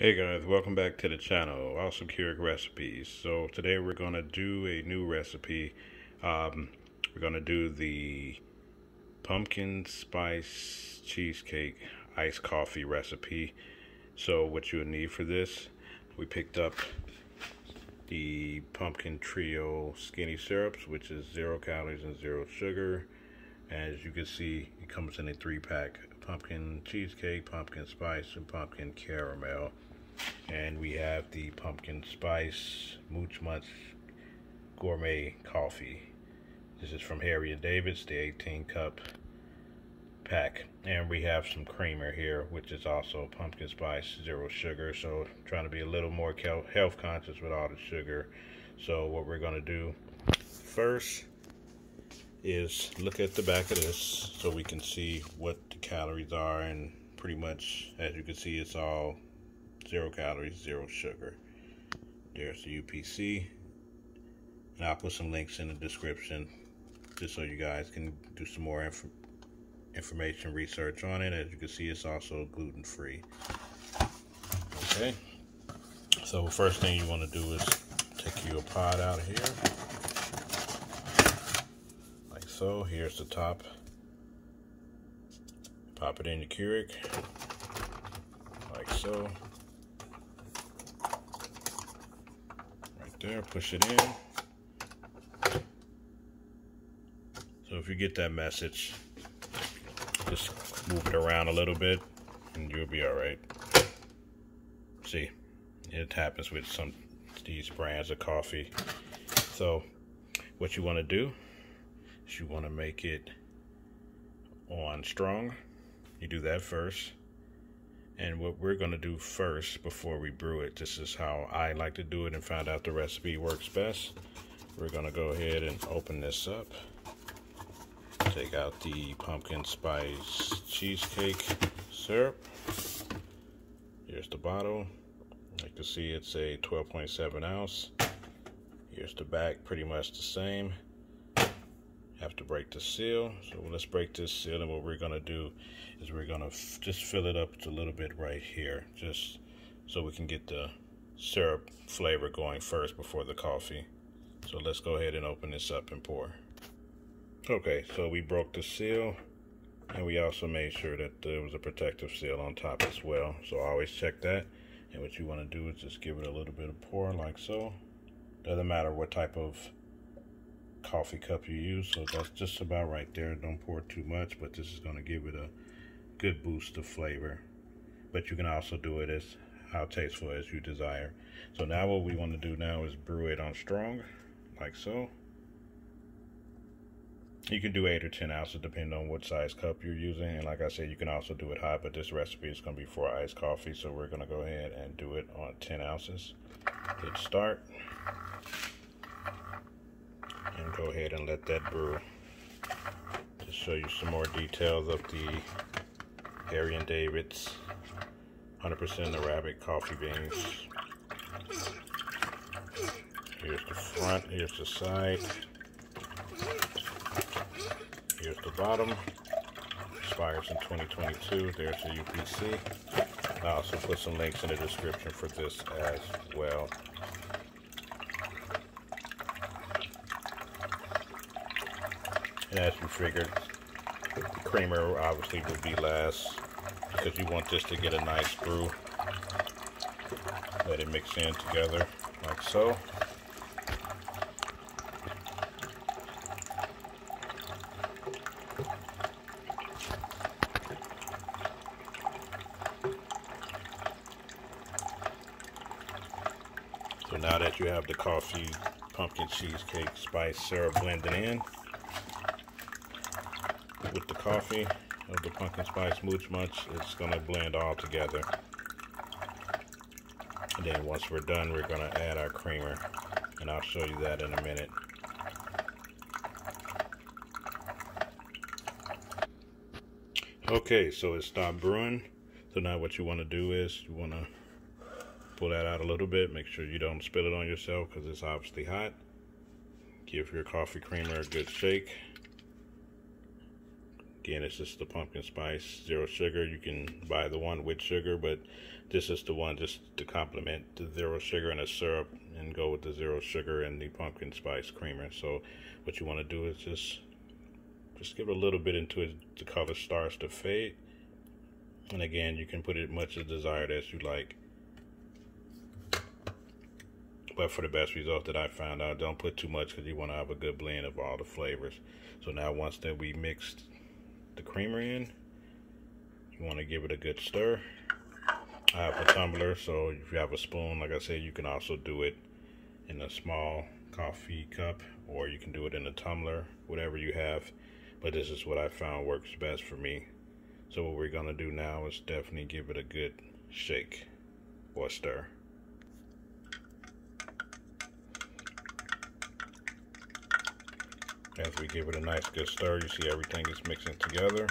Hey guys, welcome back to the channel, Awesome Keurig Recipes. So today we're going to do a new recipe. We're going to do the Pumpkin Spice Cheesecake iced coffee recipe. So what you would need for this, we picked up the Pumpkin Trio Skinny Syrups, which is 0 calories and 0 sugar. As you can see, it comes in a 3-pack: pumpkin cheesecake, pumpkin spice, and pumpkin caramel. And we have the pumpkin spice Munch gourmet coffee. This is from Harry and David's, the 18-cup pack. And we have some creamer here, which is also pumpkin spice, 0 sugar. So trying to be a little more health conscious with all the sugar. So what we're going to do first is look at the back of this so we can see what the calories are, and pretty much, as you can see, it's all 0 calories, 0 sugar. There's the UPC, and I'll put some links in the description just so you guys can do some more information research on it. As you can see, it's also gluten free. Okay, so first thing you want to do is take your pod out of here. So here's the top. Pop it in your Keurig, like so. Right there, push it in. So if you get that message, just move it around a little bit and you'll be alright. See, it happens with these brands of coffee. So what you want to do, you want to make it on strong. You do that first. And what we're going to do first before we brew it, this is how I like to do it and found out the recipe works best. We're going to go ahead and open this up. Take out the pumpkin spice cheesecake syrup. Here's the bottle. You can see it's a 12.7 ounce. Here's the back, pretty much the same. Have to break the seal, so let's break this seal. And what we're going to do is we're going to just fill it up a little bit right here, just so we can get the syrup flavor going first before the coffee. So let's go ahead and open this up and pour. Okay, so we broke the seal, and we also made sure that there was a protective seal on top as well, so always check that. And what you want to do is just give it a little bit of pour, like so. Doesn't matter what type of coffee cup you use, so that's just about right there. Don't pour too much, but this is going to give it a good boost of flavor. But you can also do it as how tasteful as you desire. So now what we want to do now is brew it on strong, like so. You can do 8 or 10 ounces depending on what size cup you're using, and like I said, you can also do it hot, but this recipe is going to be for iced coffee, so we're going to go ahead and do it on 10 ounces. Hit start. And go ahead and let that brew. To show you some more details of the Harry and David's 100% Arabic coffee beans. Here's the front, here's the side, here's the bottom. Expires in 2022. There's the UPC. I'll also put some links in the description for this as well. And as you figured, the creamer obviously would be last because you want this to get a nice brew. Let it mix in together like so. So now that you have the coffee pumpkin cheesecake spice syrup blended in with the coffee of the pumpkin spice Munch, it's going to blend all together. And then once we're done, we're going to add our creamer, and I'll show you that in a minute. Okay, so it stopped brewing. So now what you want to do is you want to pull that out a little bit. Make sure you don't spill it on yourself because it's obviously hot. Give your coffee creamer a good shake. Again, it's just the pumpkin spice, zero sugar. You can buy the one with sugar, but this is the one just to complement the zero sugar and the syrup, and go with the zero sugar and the pumpkin spice creamer. So what you want to do is just give a little bit into it. The color starts to fade, and again, you can put it much as desired as you like. But for the best result that I found out, don't put too much because you want to have a good blend of all the flavors. So now once that we mixed the creamer in, you want to give it a good stir. I have a tumbler, so if you have a spoon, like I said, you can also do it in a small coffee cup, or you can do it in a tumbler, whatever you have. But this is what I found works best for me. So what we're gonna do now is definitely give it a good shake or stir. As we give it a nice good stir, you see everything is mixing together.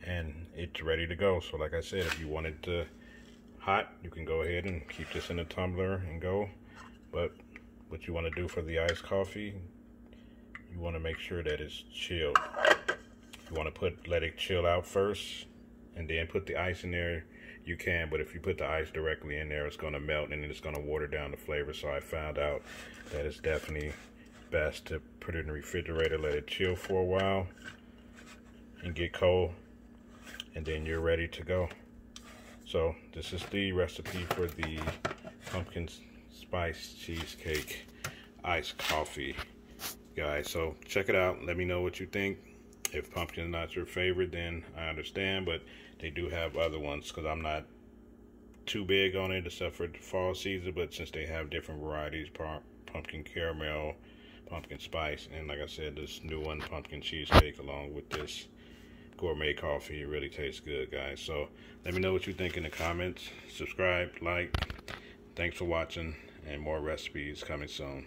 And it's ready to go. So like I said, if you want it hot, you can go ahead and keep this in a tumbler and go. But what you want to do for the iced coffee, you want to make sure that it's chilled. You want to let it chill out first and then put the ice in there. You can, but if you put the ice directly in there, it's going to melt and it's going to water down the flavor. So I found out that it's definitely best to put it in the refrigerator, let it chill for a while and get cold, and then you're ready to go. So this is the recipe for the pumpkin spice cheesecake iced coffee, guys. So check it out. Let me know what you think. If pumpkin is not your favorite, then I understand, but they do have other ones because I'm not too big on it except for the fall season. But since they have different varieties, pumpkin caramel, pumpkin spice, and like I said, this new one, pumpkin cheesecake, along with this gourmet coffee, it really tastes good, guys. So let me know what you think in the comments. Subscribe, like. Thanks for watching, and more recipes coming soon.